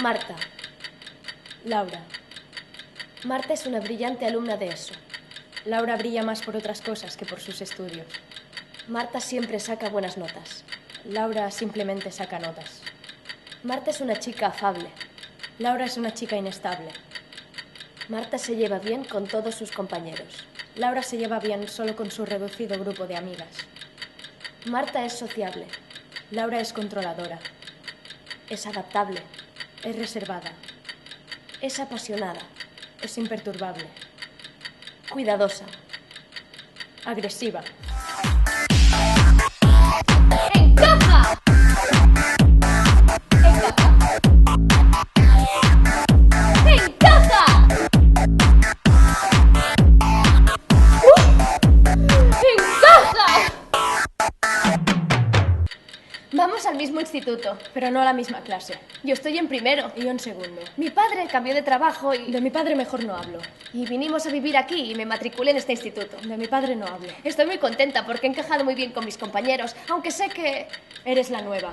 Marta. Laura. Marta es una brillante alumna de ESO. Laura brilla más por otras cosas que por sus estudios. Marta siempre saca buenas notas. Laura simplemente saca notas. Marta es una chica afable. Laura es una chica inestable. Marta se lleva bien con todos sus compañeros. Laura se lleva bien solo con su reducido grupo de amigas. Marta es sociable. Laura es controladora. Es adaptable. Es reservada. Es apasionada. Es imperturbable. Cuidadosa. Agresiva. ¡Encaja! ¡Encaja! ¡Encaja! ¡Encaja! Vamos al mismo instituto, pero no a la misma clase. Yo estoy en primero y yo en segundo. Mi padre cambió de trabajo y... De mi padre mejor no hablo. Y vinimos a vivir aquí y me matriculé en este instituto. De mi padre no hablo. Estoy muy contenta porque he encajado muy bien con mis compañeros, aunque sé que... Eres la nueva.